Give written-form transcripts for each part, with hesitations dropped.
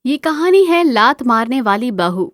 ये कहानी है लात मारने वाली बहू।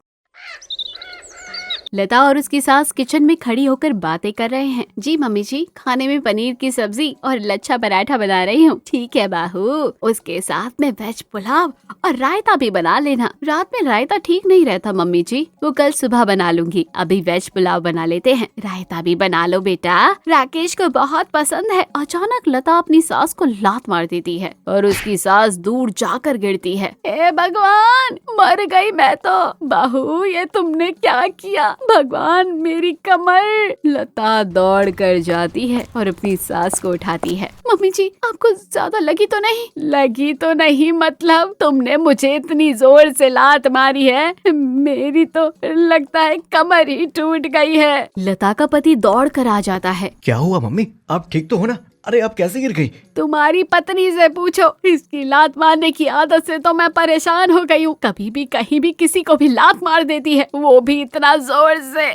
लता और उसकी सास किचन में खड़ी होकर बातें कर रहे हैं। जी मम्मी जी, खाने में पनीर की सब्जी और लच्छा पराठा बना रही हूँ। ठीक है बाहू, उसके साथ में वेज पुलाव और रायता भी बना लेना। रात में रायता ठीक नहीं रहता मम्मी जी, वो कल सुबह बना लूंगी। अभी वेज पुलाव बना लेते हैं, रायता भी बना लो बेटा, राकेश को बहुत पसंद है। अचानक लता अपनी सास को लात मार देती है और उसकी सास दूर जाकर गिरती है। हे भगवान, मर गई मैं तो। बहू, ये तुमने क्या किया? भगवान, मेरी कमर। लता दौड़ कर जाती है और अपनी सास को उठाती है। मम्मी जी, आपको ज्यादा लगी तो नहीं? लगी तो नहीं मतलब? तुमने मुझे इतनी जोर से लात मारी है, मेरी तो लगता है कमर ही टूट गई है। लता का पति दौड़ कर आ जाता है। क्या हुआ मम्मी, आप ठीक तो हो ना? अरे आप कैसे गिर गई? तुम्हारी पत्नी से पूछो, इसकी लात मारने की आदत से तो मैं परेशान हो गई हूँ। कभी भी कहीं भी किसी को भी लात मार देती है, वो भी इतना जोर से।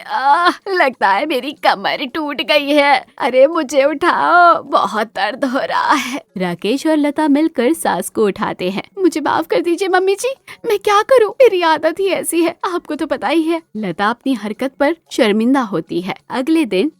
लगता है मेरी कमर टूट गई है। अरे मुझे उठाओ, बहुत दर्द हो रहा है। राकेश और लता मिलकर सास को उठाते हैं। मुझे माफ कर दीजिए मम्मी जी, मैं क्या करूँ, मेरी आदत ही ऐसी है, आपको तो पता ही है। लता अपनी हरकत पर शर्मिंदा होती है। अगले दिन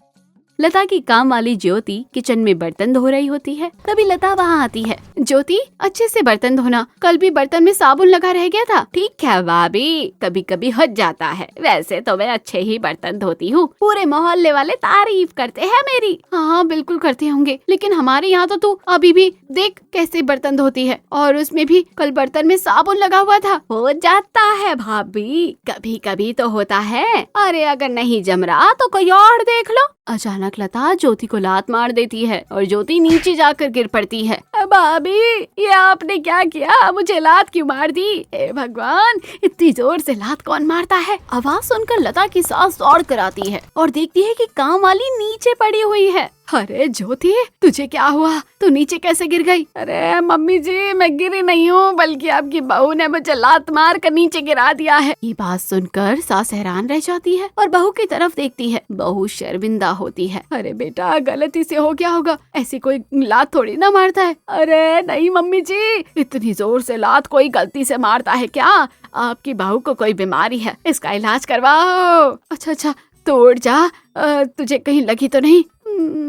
लता की काम वाली ज्योति किचन में बर्तन धो रही होती है। तभी लता वहाँ आती है। ज्योति, अच्छे से बर्तन धोना, कल भी बर्तन में साबुन लगा रह गया था। ठीक है भाभी, कभी कभी हट जाता है, वैसे तो मैं अच्छे ही बर्तन धोती हूँ। पूरे मोहल्ले वाले तारीफ करते हैं मेरी। हाँ बिल्कुल करते होंगे, लेकिन हमारे यहाँ तो तू अभी भी देख कैसे बर्तन धोती है, और उसमें भी कल बर्तन में साबुन लगा हुआ था। हो जाता है भाभी, कभी कभी तो होता है। अरे अगर नहीं जम रहा तो कोई और देख लो। अचानक लता ज्योति को लात मार देती है और ज्योति नीचे जाकर गिर पड़ती है। भाभी, ये आपने क्या किया? मुझे लात क्यों मार दी? हे भगवान, इतनी जोर से लात कौन मारता है? आवाज सुनकर लता की सास दौड़ कर आती है और देखती है कि काम वाली नीचे पड़ी हुई है। अरे ज्योति, तुझे क्या हुआ? तू नीचे कैसे गिर गई? अरे मम्मी जी, मैं गिरी नहीं हूँ, बल्कि आपकी बहू ने मुझे लात मार कर नीचे गिरा दिया है। ये बात सुनकर सास हैरान रह जाती है और बहू की तरफ देखती है। बहू शर्मिंदा होती है। अरे बेटा, गलती से हो गया होगा, ऐसी कोई लात थोड़ी ना मारता है। अरे नहीं मम्मी जी, इतनी जोर से लात कोई गलती से मारता है क्या? आपकी बहू को कोई बीमारी है, इसका इलाज करवाओ। अच्छा, तो उठ जा, तुझे कहीं लगी तो नहीं?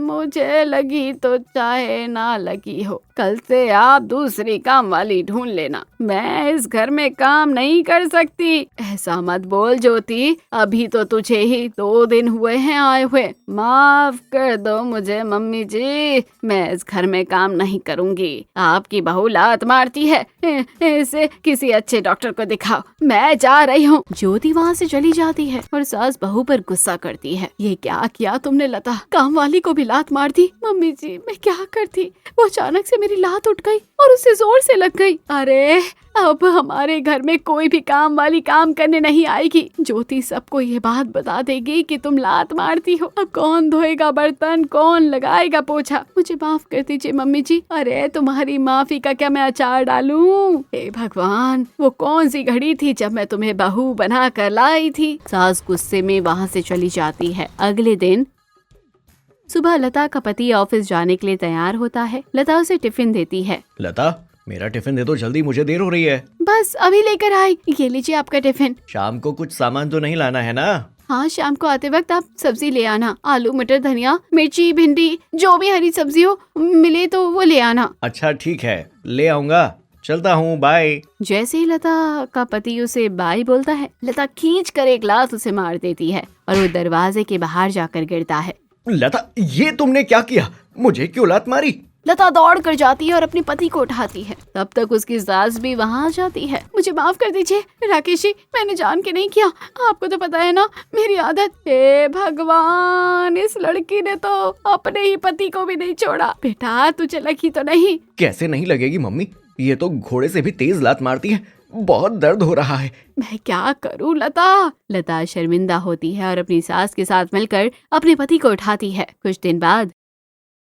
मुझे लगी तो चाहे ना लगी हो, कल से आप दूसरी काम वाली ढूंढ लेना, मैं इस घर में काम नहीं कर सकती। ऐसा मत बोल ज्योति, अभी तो तुझे ही 2 दिन हुए हैं आए हुए। माफ कर दो मुझे मम्मी जी, मैं इस घर में काम नहीं करूंगी। आपकी बहू लात मारती है, इसे किसी अच्छे डॉक्टर को दिखाओ, मैं जा रही हूँ। ज्योति वहाँ से चली जाती है और सास बहू पर गुस्सा करती है। ये क्या किया तुमने लता? काम वाली को भी लात मार दी? मम्मी जी, मैं क्या करती, वो अचानक से मेरी लात उठ गई और उसे जोर से लग गई। अरे अब हमारे घर में कोई भी काम वाली काम करने नहीं आएगी। ज्योति सबको ये बात बता देगी कि तुम लात मारती हो। अब कौन धोएगा बर्तन, कौन लगाएगा पोछा? मुझे माफ कर दीजिए मम्मी जी। अरे तुम्हारी माफी का क्या मैं अचार डालूं? हे भगवान, वो कौन सी घड़ी थी जब मैं तुम्हें बहू बना कर लाई थी। सास गुस्से में वहाँ से चली जाती है। अगले दिन सुबह लता का पति ऑफिस जाने के लिए तैयार होता है। लता उसे टिफिन देती है। लता, मेरा टिफिन दे दो जल्दी, मुझे देर हो रही है। बस अभी लेकर आई, ये लीजिए आपका टिफिन। शाम को कुछ सामान तो नहीं लाना है ना? हाँ, शाम को आते वक्त आप सब्जी ले आना, आलू मटर धनिया मिर्ची भिंडी, जो भी हरी सब्जी हो मिले तो वो ले आना। अच्छा ठीक है, ले आऊंगा, चलता हूँ, बाय। जैसे ही लता का पति उसे बाय बोलता है, लता खींच कर एक लात उसे मार देती है और वो दरवाजे के बाहर जाकर गिरता है। लता, ये तुमने क्या किया? मुझे क्यों लात मारी? लता दौड़ कर जाती है और अपने पति को उठाती है। तब तक उसकी सास भी वहाँ आ जाती है। मुझे माफ कर दीजिए राकेश जी, मैंने जान के नहीं किया, आपको तो पता है ना मेरी आदत। हे भगवान, इस लड़की ने तो अपने ही पति को भी नहीं छोड़ा। बेटा, तुझे लगी तो नहीं? कैसे नहीं लगेगी मम्मी, ये तो घोड़े से भी तेज लात मारती है, बहुत दर्द हो रहा है। मैं क्या करूं लता? लता शर्मिंदा होती है और अपनी सास के साथ मिलकर अपने पति को उठाती है। कुछ दिन बाद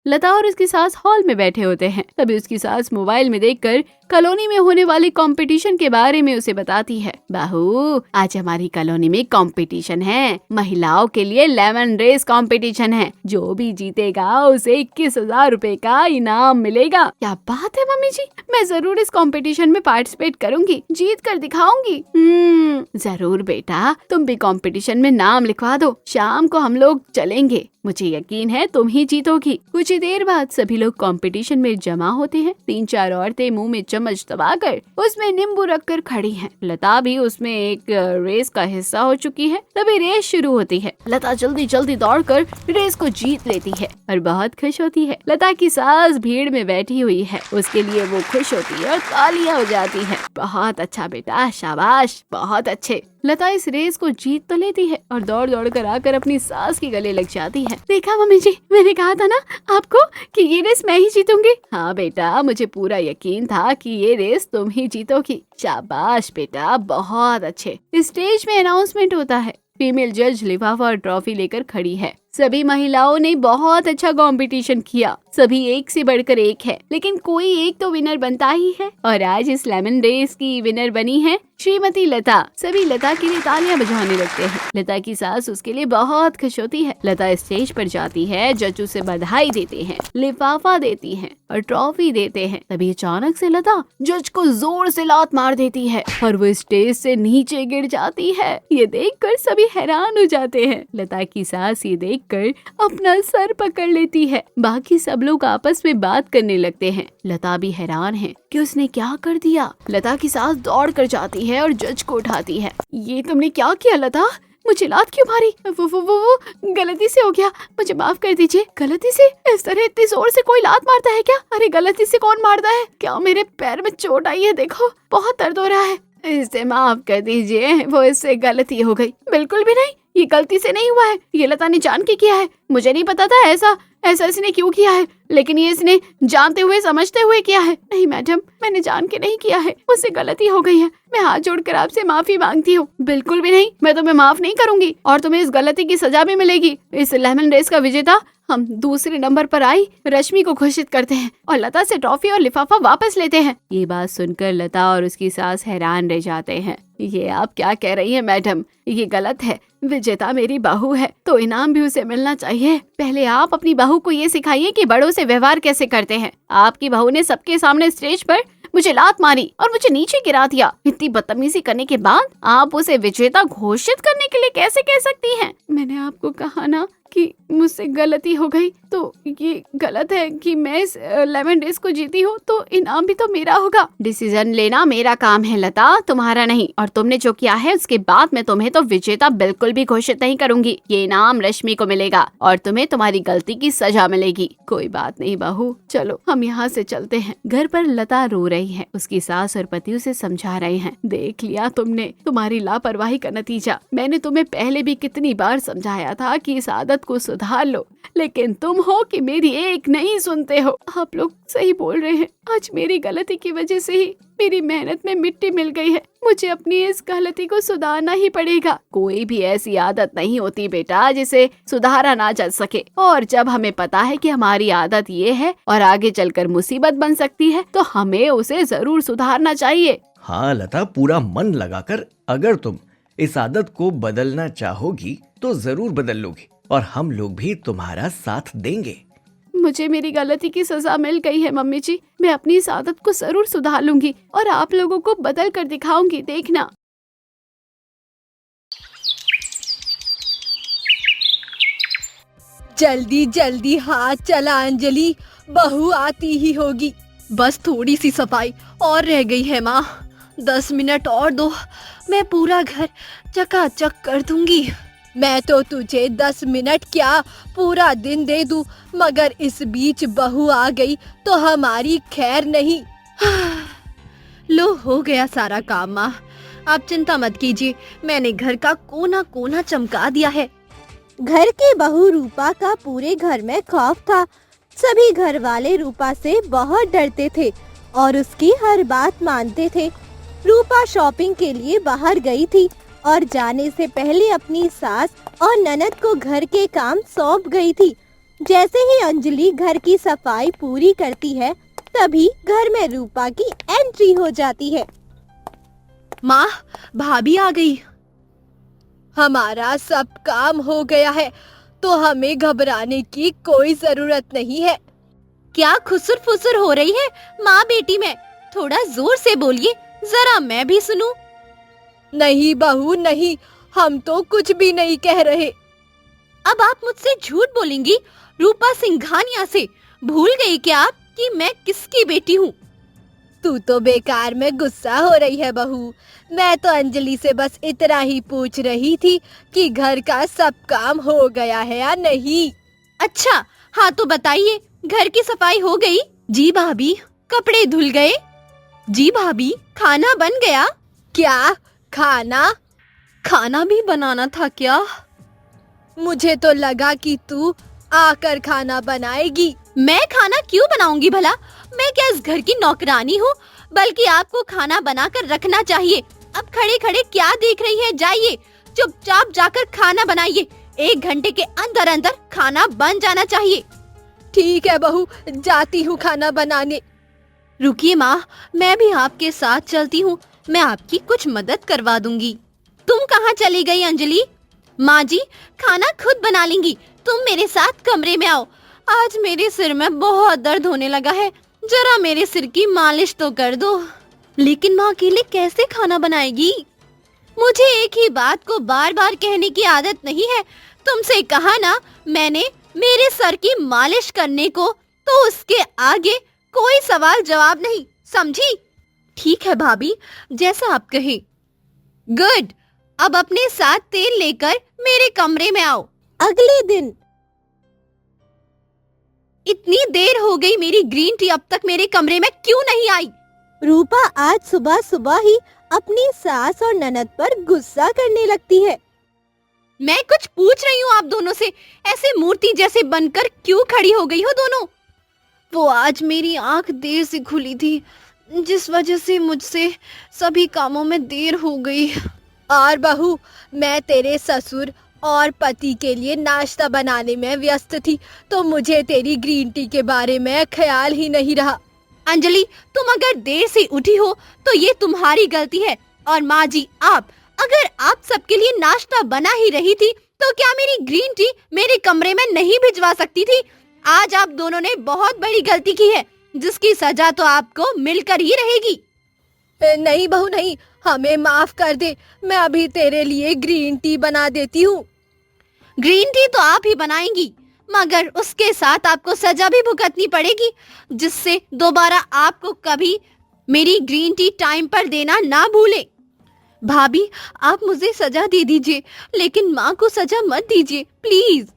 लता और उसकी सास हॉल में बैठे होते हैं। तभी उसकी सास मोबाइल में देखकर कॉलोनी में होने वाले कंपटीशन के बारे में उसे बताती है। बहू, आज हमारी कॉलोनी में कंपटीशन है, महिलाओं के लिए लेमन रेस कंपटीशन है। जो भी जीतेगा उसे 21,000 रुपए का इनाम मिलेगा। क्या बात है मम्मी जी, मैं जरूर इस कंपटीशन में पार्टिसिपेट करूंगी, जीत कर दिखाऊंगी। जरूर बेटा, तुम भी कंपटीशन में नाम लिखवा दो। शाम को हम लोग चलेंगे, मुझे यकीन है तुम ही जीतोगी। कुछ ही देर बाद सभी लोग कंपटीशन में जमा होते हैं। 3-4 औरतें मुंह में चम्मच दबाकर उसमें नींबू रखकर खड़ी हैं। लता भी उसमें एक रेस का हिस्सा हो चुकी है। तभी रेस शुरू होती है। लता जल्दी जल्दी दौड़कर रेस को जीत लेती है और बहुत खुश होती है। लता की सास भीड़ में बैठी हुई है, उसके लिए वो खुश होती है और तालियां हो जाती है। बहुत अच्छा बेटा, शाबाश, बहुत अच्छे। लता इस रेस को जीत तो लेती है और दौड़ दौड़ कर आकर अपनी सास के गले लग जाती है। देखा मम्मी जी, मैंने कहा था ना आपको कि ये रेस मैं ही जीतूंगी। हाँ बेटा, मुझे पूरा यकीन था कि ये रेस तुम ही जीतोगी। शाबाश बेटा, बहुत अच्छे। स्टेज में अनाउंसमेंट होता है। फीमेल जज लिफाफा और ट्रॉफी लेकर खड़ी है। सभी महिलाओं ने बहुत अच्छा कंपटीशन किया। सभी एक से बढ़कर एक है, लेकिन कोई एक तो विनर बनता ही है और आज इस लेमन रेस की विनर बनी है श्रीमती लता। सभी लता के लिए तालियां बजाने लगते हैं। लता की सास उसके लिए बहुत खुश होती है। लता स्टेज पर जाती है, जज उसे बधाई देते हैं, लिफाफा देती है और ट्रॉफी देते हैं। तभी अचानक से लता जज को जोर से लात मार देती है और वो स्टेज से नीचे गिर जाती है। ये देखकर सभी हैरान हो जाते हैं। लता की सास ये देखकर अपना सर पकड़ लेती है। बाकी सब लोग आपस में बात करने लगते हैं। लता भी हैरान है कि उसने क्या कर दिया। लता की सास दौड़ कर जाती है और जज को उठाती है। ये तुमने क्या किया लता? मुझे लात क्यों मारी? वो गलती से हो गया, मुझे माफ कर दीजिए। गलती से? इस तरह इतनी जोर से कोई लात मारता है क्या? अरे गलती से कौन मारता है? क्या मेरे पैर में चोट आई है? देखो बहुत दर्द हो रहा है। इसे माफ कर दीजिए, वो इससे गलती हो गई। बिल्कुल भी नहीं, ये गलती से नहीं हुआ है, ये लता ने जान के किया है। मुझे नहीं पता था ऐसा इसने क्यों किया है, लेकिन ये इसने जानते हुए समझते हुए किया है। नहीं मैडम, मैंने जान के नहीं किया है, मुझसे गलती हो गई है। मैं हाथ जोड़कर आपसे माफी मांगती हूँ। बिल्कुल भी नहीं, मैं तुम्हें माफ नहीं करूंगी और तुम्हें इस गलती की सजा भी मिलेगी। इस लेमन रेस का विजेता हम दूसरे नंबर पर आई रश्मि को घोषित करते हैं और लता से ट्रॉफी और लिफाफा वापस लेते हैं। ये बात सुनकर लता और उसकी सास हैरान रह जाते हैं। ये आप क्या कह रही हैं मैडम? ये गलत है। विजेता मेरी बहू है तो इनाम भी उसे मिलना चाहिए। पहले आप अपनी बहू को ये सिखाइए कि बड़ों से व्यवहार कैसे करते हैं। आपकी बहू ने सबके सामने स्टेज पर मुझे लात मारी और मुझे नीचे गिरा दिया। इतनी बदतमीजी करने के बाद आप उसे विजेता घोषित करने के लिए कैसे कह सकती हैं? मैंने आपको कहा ना कि मुझसे गलती हो गई, तो ये गलत है कि मैं इस लेमन रेस को जीती हूँ, तो इनाम भी तो मेरा होगा। डिसीजन लेना मेरा काम है लता, तुम्हारा नहीं। और तुमने जो किया है उसके बाद मैं तुम्हें तो विजेता बिल्कुल भी घोषित नहीं करूंगी। ये इनाम रश्मि को मिलेगा और तुम्हें तुम्हारी गलती की सजा मिलेगी। कोई बात नहीं बहू, चलो हम यहाँ से चलते हैं। घर पर लता रो रही है। उसकी सास और पति उसे समझा रहे हैं। देख लिया तुमने तुम्हारी लापरवाही का नतीजा। मैंने तुम्हें पहले भी कितनी बार समझाया था कि इस आदत को सुधार लो, लेकिन तुम हो कि मेरी एक नहीं सुनते हो। आप लोग सही बोल रहे हैं। आज मेरी गलती की वजह से ही मेरी मेहनत में मिट्टी मिल गई है। मुझे अपनी इस गलती को सुधारना ही पड़ेगा। कोई भी ऐसी आदत नहीं होती बेटा जिसे सुधारा ना जा सके। और जब हमें पता है कि हमारी आदत ये है और आगे चलकर मुसीबत बन सकती है, तो हमें उसे जरूर सुधारना चाहिए। हाँ लता, पूरा मन लगाकर अगर तुम इस आदत को बदलना चाहोगी तो जरूर बदल लोगी और हम लोग भी तुम्हारा साथ देंगे। मुझे मेरी गलती की सजा मिल गई है मम्मी जी। मैं अपनी इस आदत को जरूर सुधार लूंगी और आप लोगों को बदल कर दिखाऊंगी, देखना। जल्दी जल्दी हाथ चला अंजलि, बहू आती ही होगी। बस थोड़ी सी सफाई और रह गई है माँ। 10 मिनट और दो, मैं पूरा घर चकाचक कर दूंगी। मैं तो तुझे 10 मिनट क्या पूरा दिन दे दूं, मगर इस बीच बहू आ गई तो हमारी खैर नहीं। लो, हो गया सारा काम माँ। आप चिंता मत कीजिए, मैंने घर का कोना कोना चमका दिया है। घर की बहू रूपा का पूरे घर में खौफ था। सभी घर वाले रूपा से बहुत डरते थे और उसकी हर बात मानते थे। रूपा शॉपिंग के लिए बाहर गई थी और जाने से पहले अपनी सास और ननद को घर के काम सौंप गई थी। जैसे ही अंजलि घर की सफाई पूरी करती है, तभी घर में रूपा की एंट्री हो जाती है। माँ, भाभी आ गई। हमारा सब काम हो गया है, तो हमें घबराने की कोई जरूरत नहीं है। क्या खुसुर फुसुर हो रही है माँ बेटी में? थोड़ा जोर से बोलिए, जरा मैं भी सुनूं। नहीं बहू नहीं, हम तो कुछ भी नहीं कह रहे। अब आप मुझसे झूठ बोलेंगी रूपा सिंघानिया से? भूल गई क्या आप कि मैं किसकी बेटी हूँ? तू तो बेकार में गुस्सा हो रही है बहू। मैं तो अंजलि से बस इतना ही पूछ रही थी कि घर का सब काम हो गया है या नहीं। अच्छा, हाँ तो बताइए, घर की सफाई हो गई? जी भाभी। कपड़े धुल गए? जी भाभी। खाना बन गया? क्या खाना? खाना भी बनाना था क्या? मुझे तो लगा कि तू आकर खाना बनाएगी। मैं खाना क्यों बनाऊंगी भला? मैं क्या इस घर की नौकरानी हूँ? बल्कि आपको खाना बनाकर रखना चाहिए। अब खड़े खड़े क्या देख रही है? जाइए, चुपचाप जाकर खाना बनाइए। 1 घंटे के अंदर अंदर खाना बन जाना चाहिए। ठीक है बहू, जाती हूँ खाना बनाने। रुकिए माँ, मैं भी आपके साथ चलती हूँ। मैं आपकी कुछ मदद करवा दूंगी। तुम कहाँ चली गई अंजलि? माँ जी, खाना खुद बना लेंगी, तुम मेरे साथ कमरे में आओ। आज मेरे सिर में बहुत दर्द होने लगा है, जरा मेरे सिर की मालिश तो कर दो। लेकिन माँ अकेले कैसे खाना बनाएगी? मुझे एक ही बात को बार बार कहने की आदत नहीं है। तुमसे कहा ना मैंने मेरे सर की मालिश करने को, तो उसके आगे कोई सवाल जवाब नहीं, समझी? ठीक है भाभी, जैसा आप कहे। गुड, अब अपने साथ तेल लेकर मेरे कमरे में आओ। अगले दिन इतनी देर हो गई, मेरी ग्रीन टी अब तक मेरे कमरे में क्यों नहीं आई? रूपा आज सुबह सुबह ही अपनी सास और ननद पर गुस्सा करने लगती है। मैं कुछ पूछ रही हूँ आप दोनों से, ऐसे मूर्ति जैसे बनकर क्यों खड़ी हो गई हो दोनों? वो आज मेरी आंख देर से खुली थी, जिस वजह से मुझसे सभी कामों में देर हो गई। और बहू, मैं तेरे ससुर और पति के लिए नाश्ता बनाने में व्यस्त थी, तो मुझे तेरी ग्रीन टी के बारे में ख्याल ही नहीं रहा। अंजलि, तुम अगर देर से उठी हो तो ये तुम्हारी गलती है। और माँ जी, अगर आप सबके लिए नाश्ता बना ही रही थी तो क्या मेरी ग्रीन टी मेरे कमरे में नहीं भिजवा सकती थी? आज आप दोनों ने बहुत बड़ी गलती की है, जिसकी सजा तो आपको मिलकर ही रहेगी। नहीं बहू नहीं, हमें माफ कर दे, मैं अभी तेरे लिए ग्रीन टी बना देती हूँ। ग्रीन टी तो आप ही बनाएंगी, मगर उसके साथ आपको सजा भी भुगतनी पड़ेगी, जिससे दोबारा आपको कभी मेरी ग्रीन टी टाइम पर देना ना भूले। भाभी, आप मुझे सजा दे दीजिए, लेकिन माँ को सजा मत दीजिए प्लीज।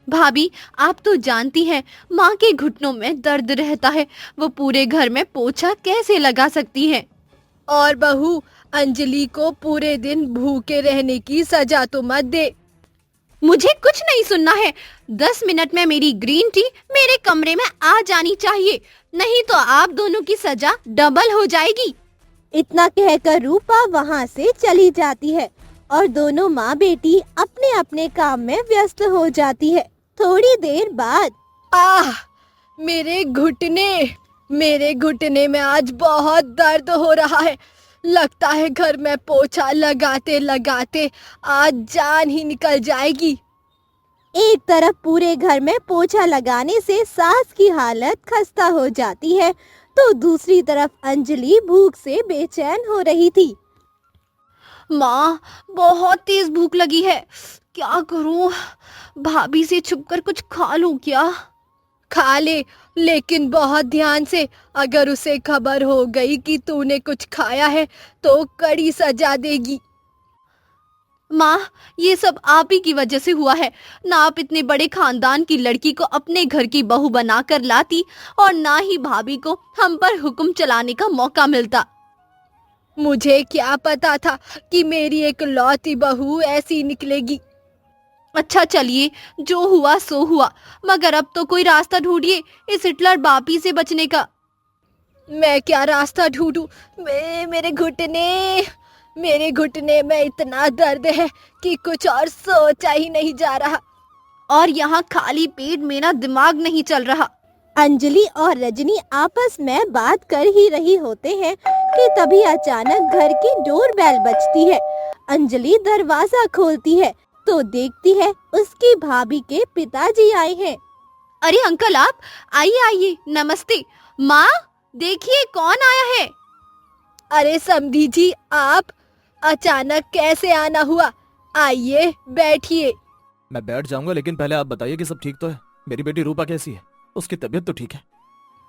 भाभी, आप तो जानती हैं माँ के घुटनों में दर्द रहता है, वो पूरे घर में पोछा कैसे लगा सकती हैं? और बहू, अंजलि को पूरे दिन भूखे रहने की सजा तो मत दे। मुझे कुछ नहीं सुनना है। 10 मिनट में मेरी ग्रीन टी मेरे कमरे में आ जानी चाहिए, नहीं तो आप दोनों की सजा डबल हो जाएगी। इतना कहकर रूपा वहाँ से चली जाती है और दोनों माँ बेटी अपने अपने काम में व्यस्त हो जाती है। थोड़ी देर बाद मेरे घुटने में आज बहुत दर्द हो रहा है। लगता है घर में पोछा लगाते लगाते आज जान ही निकल जाएगी। एक तरफ पूरे घर में पोछा लगाने से सास की हालत खस्ता हो जाती है, तो दूसरी तरफ अंजलि भूख से बेचैन हो रही थी। माँ, बहुत तेज भूख लगी है, क्या करूँ? भाभी से छुपकर कुछ खा लूँ क्या? खा ले, लेकिन बहुत ध्यान से। अगर उसे खबर हो गई कि तूने कुछ खाया है तो कड़ी सजा देगी। माँ, ये सब आप ही की वजह से हुआ है। ना आप इतने बड़े खानदान की लड़की को अपने घर की बहू बनाकर लाती, और ना ही भाभी को हम पर हुक्म चलाने का मौका मिलता। मुझे क्या पता था कि मेरी एक लौती बहू ऐसी निकलेगी। अच्छा चलिए, जो हुआ सो हुआ, मगर अब तो कोई रास्ता ढूंढिए इस हिटलर बापी से बचने का। मैं क्या रास्ता ढूंढूं? मेरे घुटने में इतना दर्द है कि कुछ और सोचा ही नहीं जा रहा। और यहाँ खाली पेट मेरा दिमाग नहीं चल रहा। अंजलि और रजनी आपस में बात कर ही रही होते हैं कि तभी अचानक घर की डोर बेल बजती है। अंजलि दरवाजा खोलती है तो देखती है उसकी भाभी के पिताजी आए हैं। अरे अंकल, आप आइए आइए, नमस्ते। माँ देखिए कौन आया है। अरे समधी जी, आप अचानक कैसे आना हुआ? आइए बैठिए। मैं बैठ जाऊंगा, लेकिन पहले आप बताइए कि सब ठीक तो है। मेरी बेटी रूपा कैसी है? उसकी तबीयत तो ठीक है?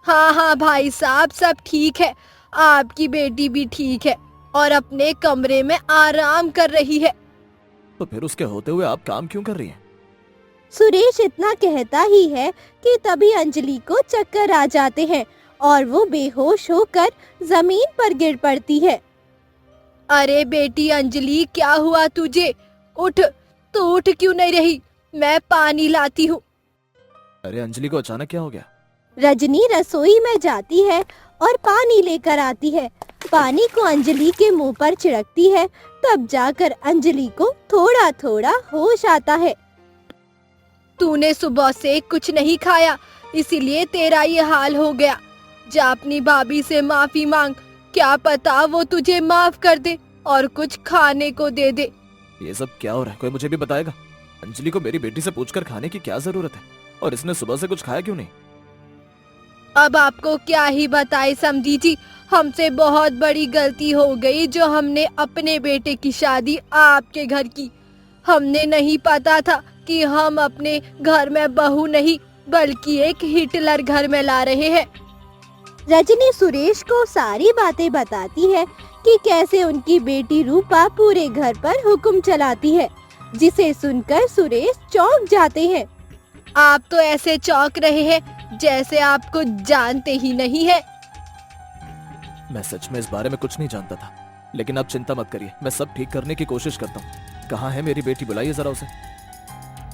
हाँ हाँ भाई साहब, सब ठीक है। आपकी बेटी भी ठीक है और अपने कमरे में आराम कर रही है। तो फिर उसके होते हुए आप काम क्यों कर रही हैं? सुरेश इतना कहता ही है कि तभी अंजलि को चक्कर आ जाते हैं और वो बेहोश होकर जमीन पर गिर पड़ती है। अरे बेटी अंजलि, क्या हुआ तुझे? उठ, तू उठ क्यों नहीं रही? मैं पानी लाती हूँ। अरे अंजलि को अचानक क्या हो गया? रजनी रसोई में जाती है और पानी लेकर आती है। पानी को अंजलि के मुंह पर छिड़कती है, तब जाकर अंजलि को थोड़ा थोड़ा होश आता है। तूने सुबह से कुछ नहीं खाया, इसीलिए तेरा ये हाल हो गया। जा अपनी भाभी से माफी मांग, क्या पता वो तुझे माफ कर दे और कुछ खाने को दे दे। ये सब क्या हो रहा है? कोई मुझे भी बताएगा? अंजलि को मेरी बेटी से पूछकर खाने की क्या जरूरत है? और इसने सुबह से कुछ खाया क्यों नहीं? अब आपको क्या ही बताए समधी जी, हमसे बहुत बड़ी गलती हो गई जो हमने अपने बेटे की शादी आपके घर की। हमने नहीं पता था कि हम अपने घर में बहू नहीं बल्कि एक हिटलर घर में ला रहे हैं। रजनी सुरेश को सारी बातें बताती है कि कैसे उनकी बेटी रूपा पूरे घर पर हुक्म चलाती है, जिसे सुनकर सुरेश चौंक जाते हैं। आप तो ऐसे चौंक रहे हैं जैसे आपको जानते ही नहीं है। मैं सच में इस बारे में कुछ नहीं जानता था, लेकिन आप चिंता मत करिए, मैं सब ठीक करने की कोशिश करता हूँ। कहाँ है मेरी बेटी? बुलाइए जरा उसे।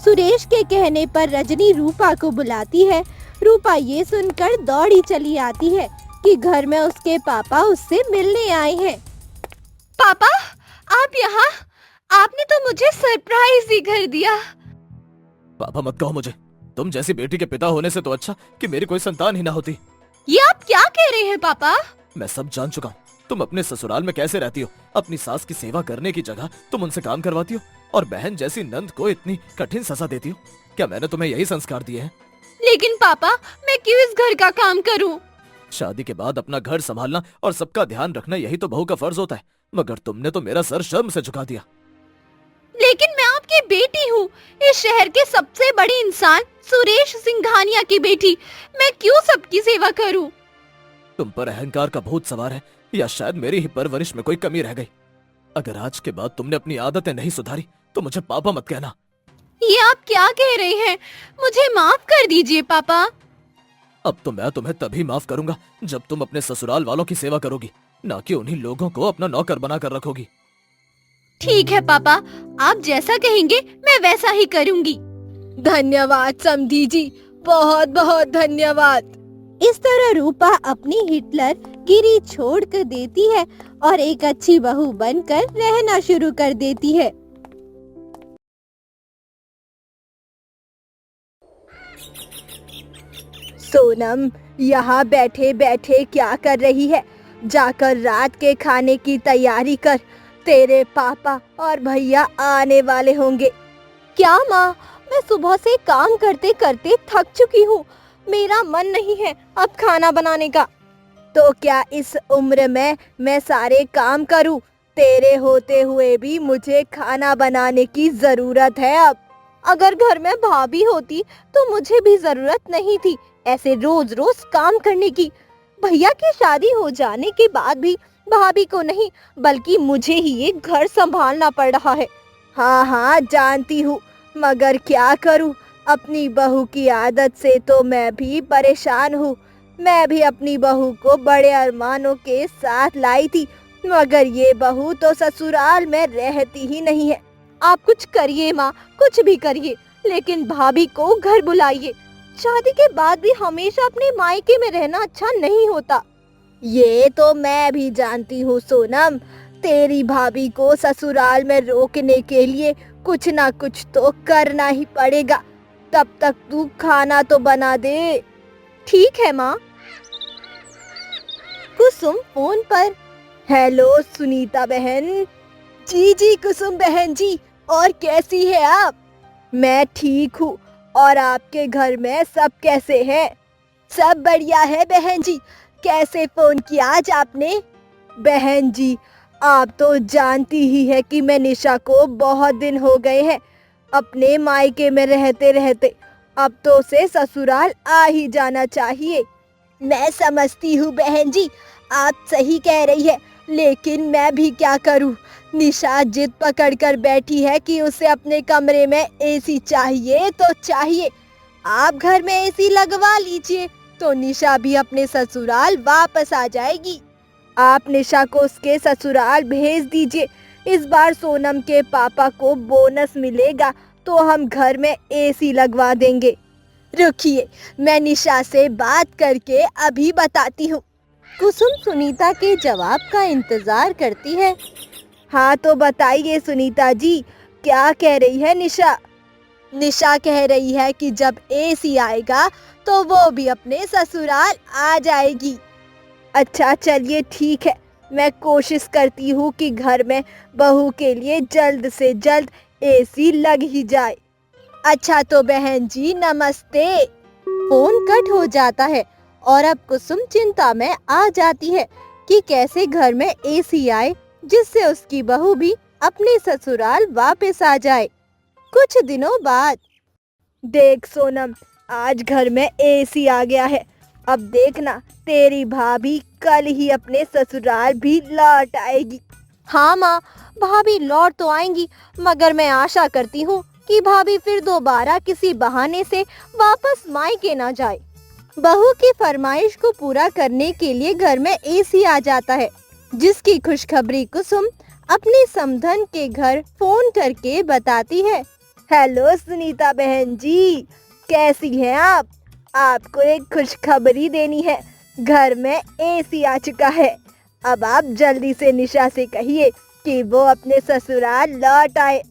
सुरेश के कहने पर रजनी रूपा को बुलाती है। रूपा ये सुनकर दौड़ी चली आती है कि घर में उसके पापा उससे मिलने आए हैं। पापा, आप यहाँ? आपने तो मुझे सरप्राइज ही कर दिया। पापा मत कहो मुझे। तुम जैसी बेटी के पिता होने से तो अच्छा कि मेरी कोई संतान ही ना होती। ये आप क्या कह रहे हैं पापा? मैं सब जान चुका हूँ। तुम अपने ससुराल में कैसे रहती हो। अपनी सास की सेवा करने की जगह तुम उनसे काम करवाती हो और बहन जैसी नंद को इतनी कठिन सजा देती हो। क्या मैंने तुम्हें यही संस्कार दिए हैं? लेकिन पापा, मैं क्यों इस घर का काम करूं? शादी के बाद अपना घर संभालना और सबका ध्यान रखना यही तो बहू का फर्ज होता है, मगर तुमने तो मेरा सर शर्म से झुका दिया। लेकिन मैं आपकी बेटी हूँ, इस शहर के सबसे बड़े इंसान सुरेश सिंघानिया की बेटी। मैं क्यों सबकी सेवा करूं? तुम पर अहंकार का भूत सवार है, या शायद मेरी ही परवरिश में कोई कमी रह गई। अगर आज के बाद तुमने अपनी आदतें नहीं सुधारी तो मुझे पापा मत कहना। ये आप क्या कह रहे हैं? मुझे माफ कर दीजिए पापा। अब तो मैं तुम्हें तभी माफ करूंगा जब तुम अपने ससुराल वालों की सेवा करोगी, ना कि उन्हीं लोगों को अपना नौकर बना कर रखोगी। ठीक है पापा, आप जैसा कहेंगे मैं वैसा ही करूंगी। धन्यवाद समधी जी, बहुत बहुत धन्यवाद। इस तरह रूपा अपनी हिटलर गिरी छोड़ कर देती है और एक अच्छी बहू बनकर रहना शुरू कर देती है। सोनम, यहाँ बैठे बैठे क्या कर रही है? जाकर रात के खाने की तैयारी कर, तेरे पापा और भैया आने वाले होंगे। क्या माँ, मैं सुबह से काम करते करते थक चुकी हूँ, मेरा मन नहीं है अब खाना बनाने का। तो क्या इस उम्र में मैं सारे काम करूँ? तेरे होते हुए भी मुझे खाना बनाने की जरूरत है अब। अगर घर में भाभी होती तो मुझे भी जरूरत नहीं थी ऐसे रोज रोज काम करने की। भैया की शादी हो जाने के बाद भी भाभी को नहीं बल्कि मुझे ही ये घर संभालना पड़ रहा है। हाँ हाँ जानती हूँ, मगर क्या करूँ, अपनी बहू की आदत से तो मैं भी परेशान हूँ। मैं भी अपनी बहू को बड़े अरमानों के साथ लाई थी, मगर ये बहू तो ससुराल में रहती ही नहीं है। आप कुछ करिए माँ, कुछ भी करिए, लेकिन भाभी को घर बुलाइए। शादी के बाद भी हमेशा अपने मायके में रहना अच्छा नहीं होता। ये तो मैं भी जानती हूँ सोनम, तेरी भाभी को ससुराल में रोकने के लिए कुछ ना कुछ तो करना ही पड़ेगा। तब तक तू खाना तो बना दे। ठीक है माँ। कुसुम फोन पर। हेलो सुनीता बहन। जी जी कुसुम बहन जी, और कैसी है आप? मैं ठीक हूँ, और आपके घर में सब कैसे हैं? सब बढ़िया है बहन जी। कैसे फोन किया आज आपने? बहन जी, आप तो जानती ही है कि मैं निशा को बहुत दिन हो गए हैं अपने मायके में रहते रहते, अब तो उसे ससुराल आ ही जाना चाहिए। मैं समझती हूँ बहन जी, आप सही कह रही है, लेकिन मैं भी क्या करूँ? निशा जिद पकड़ कर बैठी है कि उसे अपने कमरे में एसी चाहिए तो चाहिए। आप घर में एसी लगवा लीजिए तो निशा भी अपने ससुराल वापस आ जाएगी। आप निशा को उसके ससुराल भेज दीजिए। इस बार सोनम के पापा को बोनस मिलेगा तो हम घर में एसी लगवा देंगे। रुकिए, मैं निशा से बात करके अभी बताती हूँ। कुसुम सुनीता के जवाब का इंतजार करती है। हाँ तो बताइए सुनीता जी, क्या कह रही है निशा? निशा कह रही है कि जब एसी आएगा तो वो भी अपने ससुराल आ जाएगी। अच्छा चलिए ठीक है, मैं कोशिश करती हूँ कि घर में बहू के लिए जल्द से जल्द एसी लग ही जाए। अच्छा तो बहन जी नमस्ते। फोन कट हो जाता है और अब कुसुम चिंता में आ जाती है कि कैसे घर में एसी आए जिससे उसकी बहू भी अपने ससुराल वापस आ जाए। कुछ दिनों बाद। देख सोनम, आज घर में एसी आ गया है। अब देखना, तेरी भाभी कल ही अपने ससुराल भी लौट आएगी। हाँ माँ, भाभी लौट तो आएंगी, मगर मैं आशा करती हूँ कि भाभी फिर दोबारा किसी बहाने से वापस मायके ना जाए। बहू की फरमाइश को पूरा करने के लिए घर में एसी आ जाता है, जिसकी खुशखबरी कुसुम अपने समधन के घर फोन करके बताती है। हेलो सुनीता बहन जी, कैसी हैं आप? आपको एक खुशखबरी देनी है, घर में एसी आ चुका है। अब आप जल्दी से निशा से कहिए कि वो अपने ससुराल लौट आए।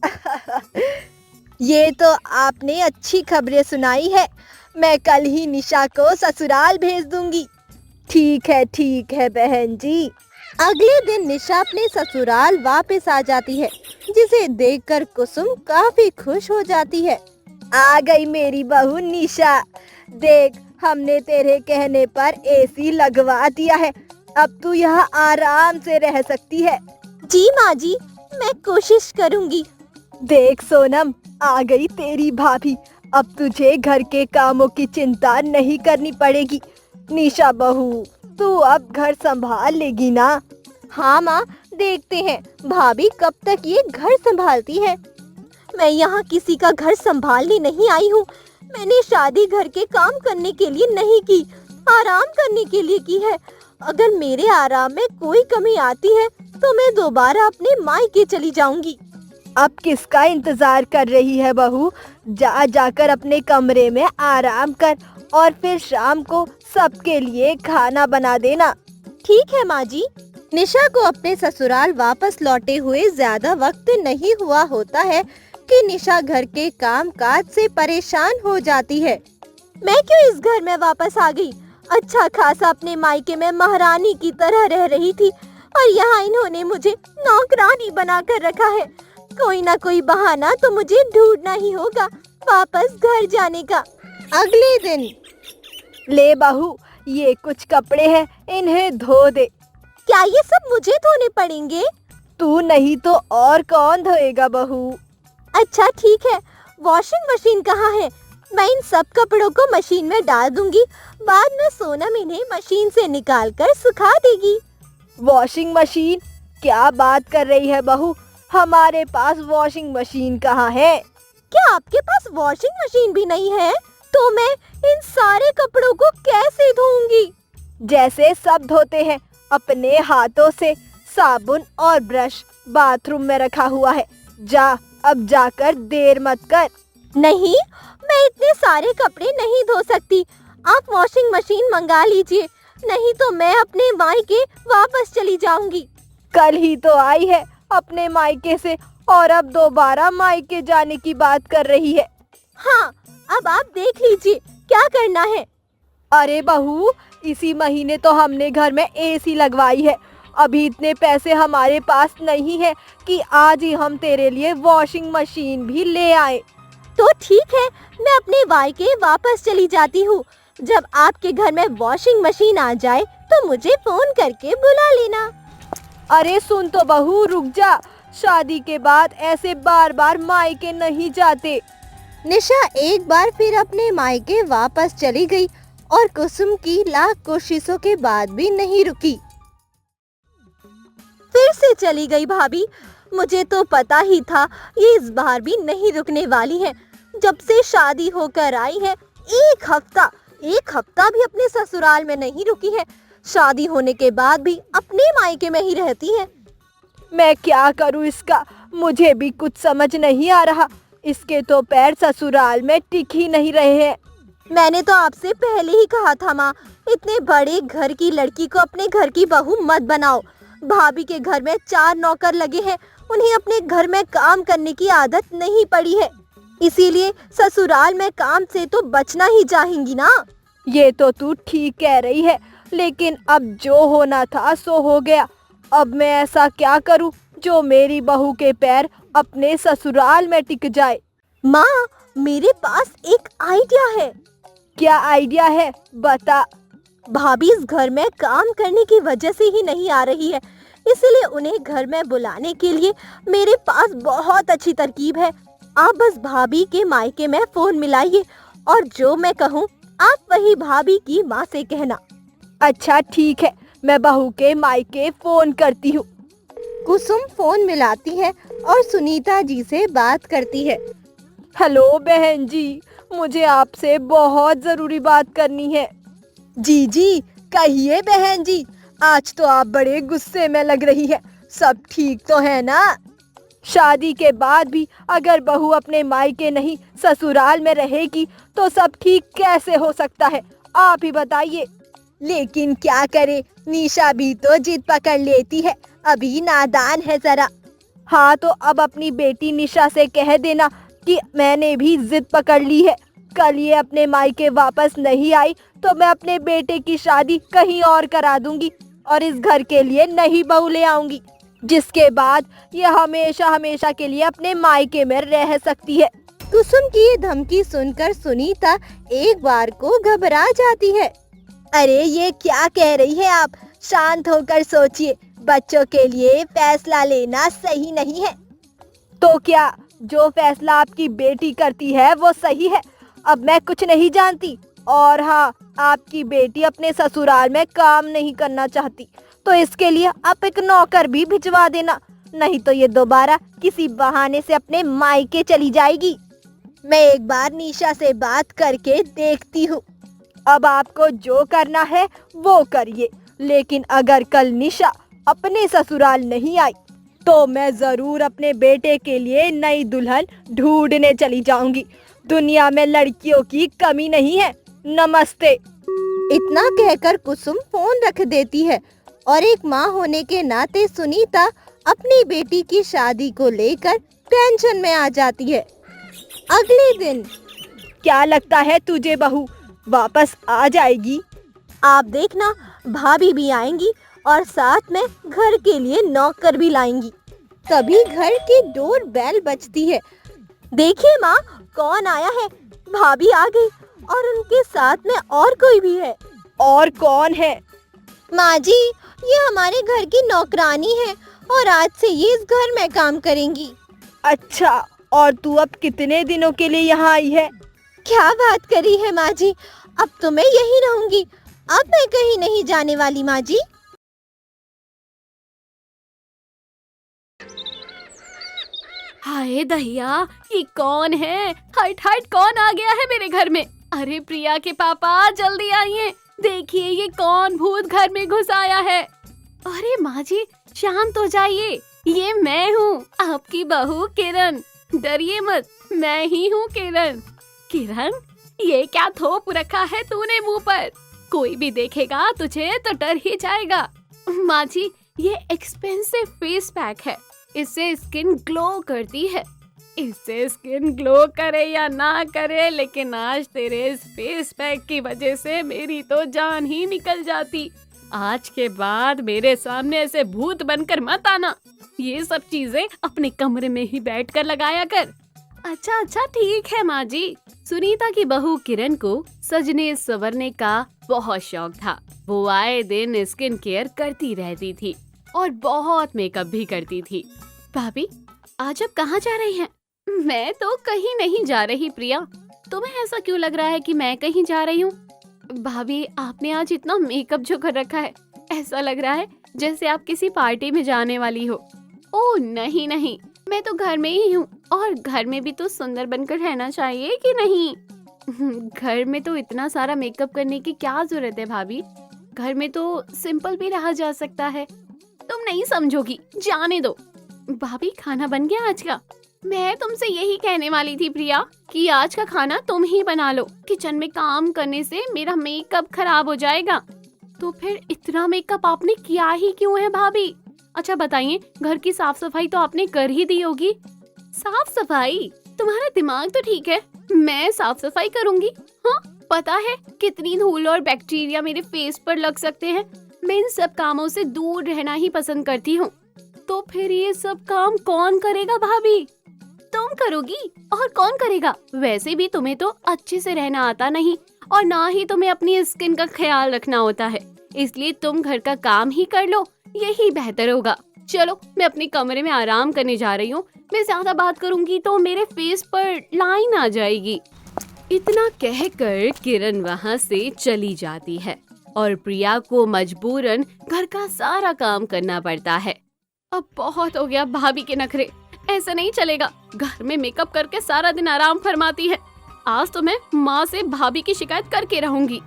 ये तो आपने अच्छी खबरें सुनाई है, मैं कल ही निशा को ससुराल भेज दूंगी। ठीक है बहन जी। अगले दिन निशा अपने ससुराल वापस आ जाती है, जिसे देखकर कुसुम काफी खुश हो जाती है। आ गई मेरी बहू निशा, देख हमने तेरे कहने पर एसी लगवा दिया है, अब तू यहाँ आराम से रह सकती है। जी माँ जी, मैं कोशिश करूँगी। देख सोनम, आ गई तेरी भाभी, अब तुझे घर के कामों की चिंता नहीं करनी पड़ेगी। निशा बहू, तू अब घर संभाल लेगी ना? हाँ माँ, देखते हैं भाभी कब तक ये घर संभालती है। मैं यहाँ किसी का घर संभालने नहीं आई हूँ, मैंने शादी घर के काम करने के लिए नहीं की, आराम करने के लिए की है। अगर मेरे आराम में कोई कमी आती है तो मैं दोबारा अपने मायके चली जाऊंगी। अब किसका इंतजार कर रही है बहू? जाकर अपने कमरे में आराम कर और फिर शाम को सबके लिए खाना बना देना। ठीक है माँ जी। निशा को अपने ससुराल वापस लौटे हुए ज्यादा वक्त नहीं हुआ होता है कि निशा घर के काम काज से परेशान हो जाती है। मैं क्यों इस घर में वापस आ गई? अच्छा खासा अपने मायके में महारानी की तरह रह रही थी और यहाँ इन्होंने मुझे नौकरानी बना कर रखा है। कोई ना कोई बहाना तो मुझे ढूंढना ही होगा वापस घर जाने का। अगले दिन। ले बहू, ये कुछ कपड़े हैं, इन्हें धो दे। क्या ये सब मुझे धोने पड़ेंगे? तू नहीं तो और कौन धोएगा बहू? अच्छा ठीक है, वॉशिंग मशीन कहाँ है? मैं इन सब कपड़ों को मशीन में डाल दूंगी, बाद में सोनम इन्हें मशीन से निकाल कर सुखा देगी। Washing machine? क्या बात कर रही है बहू, हमारे पास वॉशिंग मशीन कहाँ है? क्या आपके पास वॉशिंग मशीन भी नहीं है? तो मैं इन सारे कपड़ों को कैसे धोऊंगी? जैसे सब धोते हैं, अपने हाथों से। साबुन और ब्रश बाथरूम में रखा हुआ है, जा अब जाकर देर मत कर। नहीं, मैं इतने सारे कपड़े नहीं धो सकती, आप वॉशिंग मशीन मंगा लीजिए, नहीं तो मैं अपने मायके वापस चली जाऊंगी। कल ही तो आई है अपने मायके से और अब दोबारा मायके जाने की बात कर रही है। हाँ, अब आप देख लीजिए क्या करना है। अरे बहू, इसी महीने तो हमने घर में एसी लगवाई है। अभी इतने पैसे हमारे पास नहीं है कि आज ही हम तेरे लिए वॉशिंग मशीन भी ले आए। तो ठीक है, मैं अपने मायके वापस चली जाती हूँ। जब आपके घर में वॉशिंग मशीन आ जाए तो मुझे फोन करके बुला लेना। अरे सुन तो बहू, रुक जा। शादी के बाद ऐसे बार बार मायके नहीं जाते। निशा एक बार फिर अपने मायके वापस चली गई और कुसुम की लाख कोशिशों के बाद भी नहीं रुकी। फिर से चली गई भाभी। मुझे तो पता ही था ये इस बार भी नहीं रुकने वाली है। जब से शादी होकर आई है एक हफ्ता भी अपने ससुराल में नहीं रुकी है। शादी होने के बाद भी अपने मायके में ही रहती है। मैं क्या करूं इसका, मुझे भी कुछ समझ नहीं आ रहा। इसके तो पैर ससुराल में टिक ही नहीं रहे हैं। मैंने तो आपसे पहले ही कहा था माँ, इतने बड़े घर की लड़की को अपने घर की बहू मत बनाओ। भाभी के घर में 4 नौकर लगे हैं, उन्हें अपने घर में काम करने की आदत नहीं पड़ी है, इसीलिए ससुराल में काम से तो बचना ही चाहेंगी ना। ये तो तू ठीक कह रही है, लेकिन अब जो होना था सो हो गया। अब मैं ऐसा क्या करूं जो मेरी बहू के पैर अपने ससुराल में टिक जाए। माँ, मेरे पास एक आइडिया है। क्या आइडिया है, बता। भाभी इस घर में काम करने की वजह से ही नहीं आ रही है, इसलिए उन्हें घर में बुलाने के लिए मेरे पास बहुत अच्छी तरकीब है। आप बस भाभी के मायके में फोन मिलाइए और जो मैं कहूँ आप वही भाभी की माँ से कहना। अच्छा ठीक है, मैं बहू के मायके फोन करती हूँ। कुसुम फोन मिलाती है और सुनीता जी से बात करती है। हेलो बहन जी, मुझे आपसे बहुत जरूरी बात करनी है। जी जी, कहिए बहन जी। आज तो आप बड़े गुस्से में लग रही है। सब ठीक तो है ना? शादी के बाद भी अगर बहू अपने मायके नहीं ससुराल में रहेगी तो सब ठीक कैसे हो सकता है, आप ही बताइए। लेकिन क्या करे, निशा भी तो जिद पकड़ लेती है, अभी नादान है जरा। हाँ तो अब अपनी बेटी निशा से कह देना कि मैंने भी जिद पकड़ ली है। कल ये अपने मायके वापस नहीं आई तो मैं अपने बेटे की शादी कहीं और करा दूंगी और इस घर के लिए नई बहू ले आऊंगी, जिसके बाद ये हमेशा हमेशा के लिए अपने मायके में रह सकती है। कुसुम की ये धमकी सुनकर सुनीता एक बार को घबरा जाती है। अरे ये क्या कह रही है आप, शांत होकर सोचिए। बच्चों के लिए फैसला लेना सही नहीं है। तो क्या जो फैसला आपकी बेटी करती है वो सही है? अब मैं कुछ नहीं जानती। और हाँ, आपकी बेटी अपने ससुराल में काम नहीं करना चाहती तो इसके लिए आप एक नौकर भी भिजवा देना, नहीं तो ये दोबारा किसी बहाने से अपने मायके चली जाएगी। मैं एक बार निशा से बात करके देखती हूँ। अब आपको जो करना है वो करिए, लेकिन अगर कल निशा अपने ससुराल नहीं आई तो मैं जरूर अपने बेटे के लिए नई दुल्हन ढूंढने चली जाऊंगी। दुनिया में लड़कियों की कमी नहीं है। नमस्ते। इतना कहकर कुसुम फोन रख देती है और एक माँ होने के नाते सुनीता अपनी बेटी की शादी को लेकर टेंशन में आ जाती है। अगले दिन क्या लगता है तुझे बहू वापस आ जाएगी? आप देखना, भाभी भी आएंगी और साथ में घर के लिए नौकर भी लाएंगी। तभी घर की डोर बेल बजती है। देखिए माँ, कौन आया है। भाभी आ गई और उनके साथ में और कोई भी है। और कौन है? माँ जी, ये हमारे घर की नौकरानी है और आज से ये इस घर में काम करेंगी। अच्छा, और तू अब कितने दिनों के लिए यहाँ आई है? क्या बात करी है माँ जी, अब तो मैं यहीं रहूंगी। अब मैं कहीं नहीं जाने वाली माँ जी। हाय दहिया, ये कौन है? हट हट, कौन आ गया है मेरे घर में? अरे प्रिया के पापा, जल्दी आइए, देखिए ये कौन भूत घर में घुस आया है। अरे माँ जी, शांत हो जाइए, ये मैं हूँ, आपकी बहू किरण। डरिए मत, मैं ही हूँ किरण। किरण, ये क्या थोप रखा है तूने मुंह पर? कोई भी देखेगा तुझे तो डर ही जाएगा। माँ जी, ये एक्सपेंसिव फेस पैक है, इससे स्किन ग्लो करती है। इससे स्किन ग्लो करे या ना करे, लेकिन आज तेरे इस फेस पैक की वजह से मेरी तो जान ही निकल जाती। आज के बाद मेरे सामने ऐसे भूत बनकर मत आना। ये सब चीजें अपने कमरे में ही बैठकर लगाया कर। अच्छा अच्छा ठीक है माँ जी। सुनीता की बहू किरण को सजने संवरने का बहुत शौक था। वो आए दिन स्किन केयर करती रहती थी और बहुत मेकअप भी करती थी। भाभी आज आप कहाँ जा रही हैं? मैं तो कहीं नहीं जा रही प्रिया। तुम्हें ऐसा क्यों लग रहा है कि मैं कहीं जा रही हूँ? भाभी आपने आज इतना मेकअप जो कर रखा है, ऐसा लग रहा है जैसे आप किसी पार्टी में जाने वाली हो। ओह नहीं नहीं, मैं तो घर में ही हूँ और घर में भी तो सुंदर बनकर रहना चाहिए कि नहीं? घर में तो इतना सारा मेकअप करने की क्या जरूरत है भाभी? घर में तो सिंपल भी रहा जा सकता है। तुम नहीं समझोगी, जाने दो। भाभी खाना बन गया आज का? मैं तुमसे यही कहने वाली थी प्रिया कि आज का खाना तुम ही बना लो। किचन में काम करने से मेरा मेकअप खराब हो जाएगा। तो फिर इतना मेकअप आपने किया ही क्यों है भाभी? अच्छा बताइए, घर की साफ सफाई तो आपने कर ही दी होगी। साफ सफाई? तुम्हारा दिमाग तो ठीक है, मैं साफ सफाई करूंगी? हाँ पता है कितनी धूल और बैक्टीरिया मेरे फेस पर लग सकते हैं। मैं इन सब कामों से दूर रहना ही पसंद करती हूँ। तो फिर ये सब काम कौन करेगा भाभी? तुम करोगी, और कौन करेगा? वैसे भी तुम्हें तो अच्छे से रहना आता नहीं और ना ही तुम्हें अपनी स्किन का ख्याल रखना होता है, इसलिए तुम घर का काम ही कर लो, यही बेहतर होगा। चलो मैं अपने कमरे में आराम करने जा रही हूँ। मैं ज्यादा बात करूंगी तो मेरे फेस पर लाइन आ जाएगी। इतना कहकर किरण वहाँ से चली जाती है और प्रिया को मजबूरन घर का सारा काम करना पड़ता है। अब बहुत हो गया भाभी के नखरे, ऐसा नहीं चलेगा। घर में मेकअप करके सारा दिन आराम फरमाती है। आज तो मैं माँ से भाभी की शिकायत करके रहूंगी।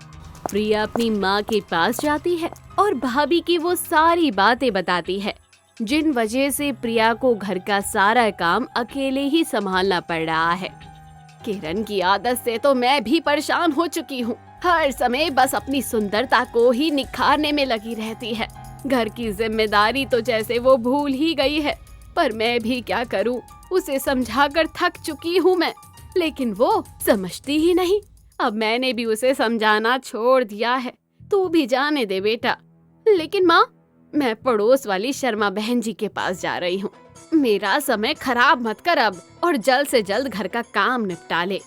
प्रिया अपनी माँ के पास जाती है और भाभी की वो सारी बातें बताती है, जिन वजह से प्रिया को घर का सारा काम अकेले ही संभालना पड़ रहा है। किरण की आदत से तो मैं भी परेशान हो चुकी हूँ। हर समय बस अपनी सुंदरता को ही निखारने में लगी रहती है। घर की जिम्मेदारी तो जैसे वो भूल ही गई है। पर मैं भी क्या करूं, उसे समझाकर थक चुकी हूं मैं, लेकिन वो समझती ही नहीं। अब मैंने भी उसे समझाना छोड़ दिया है। तू भी जाने दे बेटा। लेकिन माँ, मैं पड़ोस वाली शर्मा बहन जी के पास जा रही हूँ। मेरा समय खराब मत कर अब, और जल्द से जल्द घर का काम निपटा ले।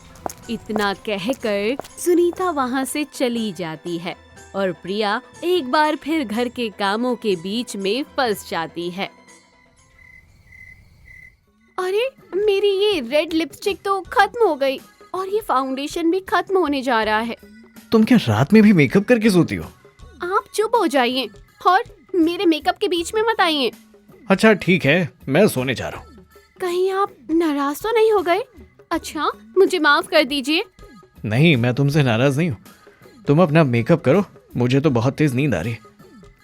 इतना कहकर सुनीता वहाँ से चली जाती है और प्रिया एक बार फिर घर के कामों के बीच में फंस जाती है। अरे मेरी ये रेड लिपस्टिक तो खत्म हो गई और ये फाउंडेशन भी खत्म होने जा रहा है। तुम क्या रात में भी मेकअप करके सोती हो? आप चुप हो जाइए और मेरे मेकअप के बीच में मत आइए। अच्छा ठीक है, मैं सोने जा रहा हूँ। कहीं आप नाराज तो नहीं हो गए? अच्छा मुझे माफ कर दीजिए। नहीं, मैं तुमसे नाराज नहीं हूँ। तुम अपना मेकअप करो, मुझे तो बहुत तेज नींद आ रही है।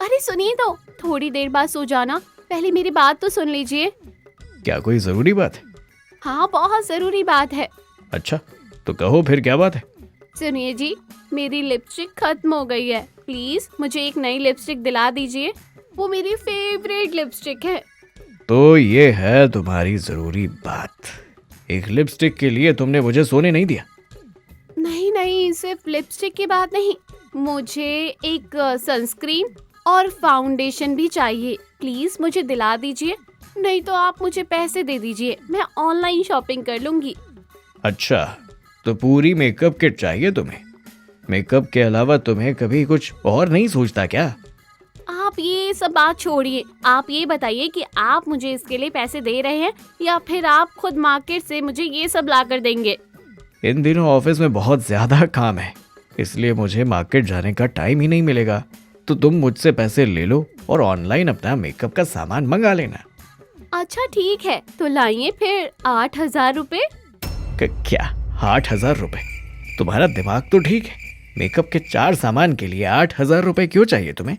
अरे सुनिए तो, थोड़ी देर बाद सो जाना, पहले मेरी बात तो सुन लीजिए। क्या कोई जरूरी बात है? हाँ बहुत जरूरी बात है। अच्छा तो कहो फिर, क्या बात है? सुनिए जी, मेरी लिपस्टिक खत्म हो गई है। प्लीज मुझे एक नई लिपस्टिक दिला दीजिए। वो मेरी फेवरेट लिपस्टिक है। तो ये है तुम्हारी जरूरी बात? एक लिपस्टिक के लिए तुमने मुझे सोने नहीं दिया? नहीं नहीं, सिर्फ लिपस्टिक की बात नहीं, मुझे एक सनस्क्रीन और फाउंडेशन भी चाहिए। प्लीज मुझे दिला दीजिए, नहीं तो आप मुझे पैसे दे दीजिए, मैं ऑनलाइन शॉपिंग कर लूंगी। अच्छा तो पूरी मेकअप किट चाहिए तुम्हें? मेकअप के अलावा तुम्हें कभी कुछ और नहीं सोचता क्या? आप ये सब बात छोड़िए, आप ये बताइए कि आप मुझे इसके लिए पैसे दे रहे हैं या फिर आप खुद मार्केट से मुझे ये सब ला कर देंगे? इन दिनों ऑफिस में बहुत ज्यादा काम है, इसलिए मुझे मार्केट जाने का टाइम ही नहीं मिलेगा। तो तुम मुझसे पैसे ले लो और ऑनलाइन अपना मेकअप का सामान मंगा लेना। अच्छा ठीक है, तो लाइए फिर 8,000 रुपए। क्या 8,000 रुपए? तुम्हारा दिमाग तो ठीक है, मेकअप के 4 सामान के लिए 8,000 रुपए क्यों चाहिए तुम्हें?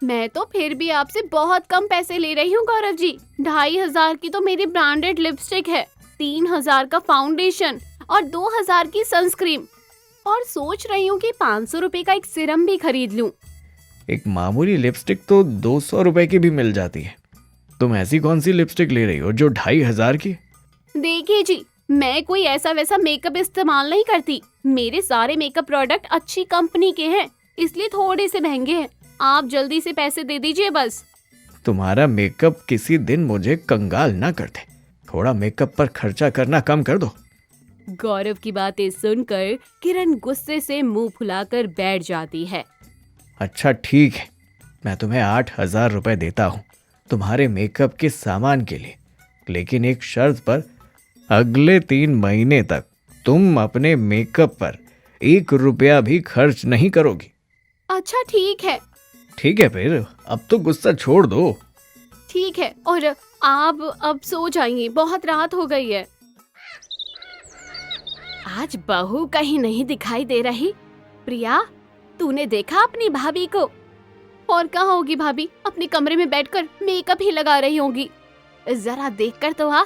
मैं तो फिर भी आपसे बहुत कम पैसे ले रही हूँ गौरव जी। 2,500 की तो मेरी ब्रांडेड लिपस्टिक है, 3,000 का फाउंडेशन और 2,000 की सनस्क्रीन, और सोच रही हूँ कि 500 रुपए का एक सीरम भी खरीद लूँ। एक मामूली लिपस्टिक तो 200 रुपए की भी मिल जाती है। तुम ऐसी कौन सी लिपस्टिक ले रही हो जो 2,500 की? देखिए जी, मैं कोई ऐसा वैसा मेकअप इस्तेमाल नहीं करती। मेरे सारे मेकअप प्रोडक्ट अच्छी कंपनी के हैं, इसलिए थोड़े से महंगे हैं। आप जल्दी से पैसे दे दीजिए बस। तुम्हारा मेकअप किसी दिन मुझे कंगाल ना कर दे। थोड़ा मेकअप पर खर्चा करना कम कर दो। गौरव की बातें सुनकर किरण गुस्से से मुंह फुलाकर बैठ जाती है। अच्छा ठीक है, मैं तुम्हें 8,000 रुपए देता हूँ तुम्हारे मेकअप के सामान के लिए, लेकिन एक शर्त पर। अगले 3 महीने तक तुम अपने मेकअप पर 1 रुपया भी खर्च नहीं करोगी। अच्छा ठीक है। ठीक है, फिर अब तो गुस्सा छोड़ दो। ठीक है, और आप अब सो जाइए, बहुत रात हो गई है। आज बहू कहीं नहीं दिखाई दे रही। प्रिया, तूने देखा अपनी भाभी को? और कहाँ होगी भाभी? अपने कमरे में बैठकर मेकअप ही लगा रही होगी। जरा देखकर तो आ,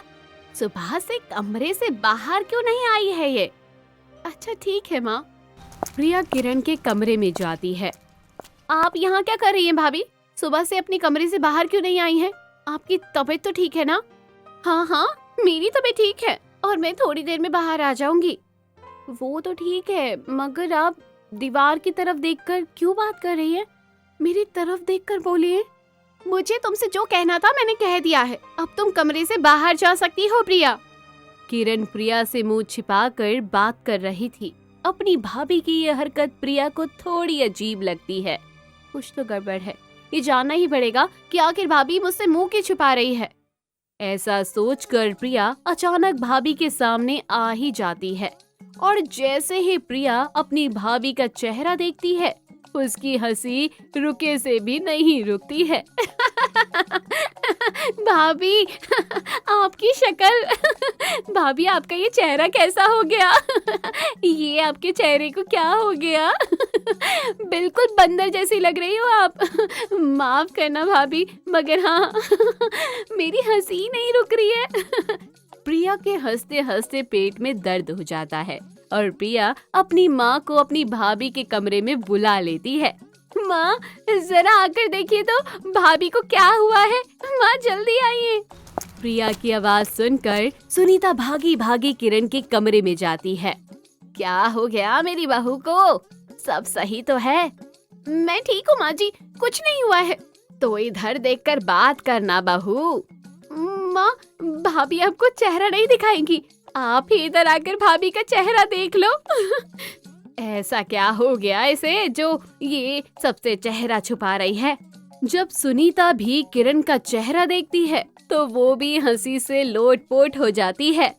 सुबह से कमरे से बाहर क्यों नहीं आई है ये? अच्छा ठीक है माँ। प्रिया किरण के कमरे में जाती है। आप यहाँ क्या कर रही हैं भाभी? सुबह से अपने कमरे से बाहर क्यों नहीं आई हैं? आपकी तबीयत तो ठीक है ना? हाँ हाँ, मेरी तबीयत ठीक है और मैं थोड़ी देर में बाहर आ जाऊंगी। वो तो ठीक है, मगर आप दीवार की तरफ देखकर क्यों बात कर रही हैं? मेरी तरफ देखकर बोलिए। मुझे तुमसे जो कहना था मैंने कह दिया है। अब तुम कमरे से बाहर जा सकती हो प्रिया। किरण प्रिया से मुंह छिपाकर बात कर रही थी। अपनी भाभी की यह हरकत प्रिया को थोड़ी अजीब लगती है। कुछ तो गड़बड़ है, ये जानना ही पड़ेगा कि आखिर भाभी मुझसे मुंह क्यों छुपा रही है। ऐसा सोचकर प्रिया अचानक भाभी के सामने आ ही जाती है और जैसे ही प्रिया अपनी भाभी का चेहरा देखती है, उसकी हंसी रुके से भी नहीं रुकती है। भाभी, आपकी शक्ल। भाभी, आपका ये चेहरा कैसा हो गया? ये आपके चेहरे को क्या हो गया? बिल्कुल बंदर जैसी लग रही हो आप। माफ करना भाभी, मगर हाँ, मेरी हंसी नहीं रुक रही है। प्रिया के हंसते हंसते पेट में दर्द हो जाता है और प्रिया अपनी माँ को अपनी भाभी के कमरे में बुला लेती है। माँ, जरा आकर देखिए तो भाभी को क्या हुआ है। माँ जल्दी आइए। प्रिया की आवाज सुनकर सुनीता भागी भागी किरण के कमरे में जाती है। क्या हो गया मेरी बहू को? सब सही तो है? मैं ठीक हूँ माँ जी, कुछ नहीं हुआ है। तो इधर देखकर बात करना बहू। माँ, भाभी आपको चेहरा नहीं दिखाएंगी। आप ही इधर आकर भाभी का चेहरा देख लो। ऐसा क्या हो गया इसे जो ये सबसे चेहरा छुपा रही है? जब सुनीता भी किरण का चेहरा देखती है तो वो भी हंसी से लोटपोट हो जाती है।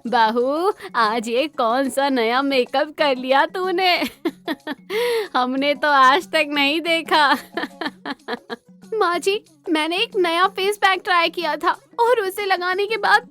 बहू, आज ये कौन सा नया मेकअप कर लिया तूने? हमने तो आज तक नहीं देखा। माँ जी, मैंने एक नया फेस पैक ट्राई किया था और उसे लगाने के बाद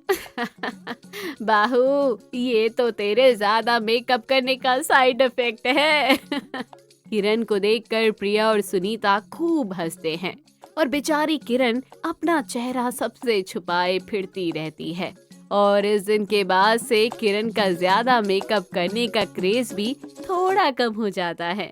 बाहू, ये तो तेरे ज्यादा मेकअप करने का साइड इफेक्ट है। किरण को देखकर प्रिया और सुनीता खूब हंसते हैं और बेचारी किरण अपना चेहरा सबसे छुपाए फिरती रहती है। और इस दिन के बाद से किरण का ज्यादा मेकअप करने का क्रेज भी थोड़ा कम हो जाता है।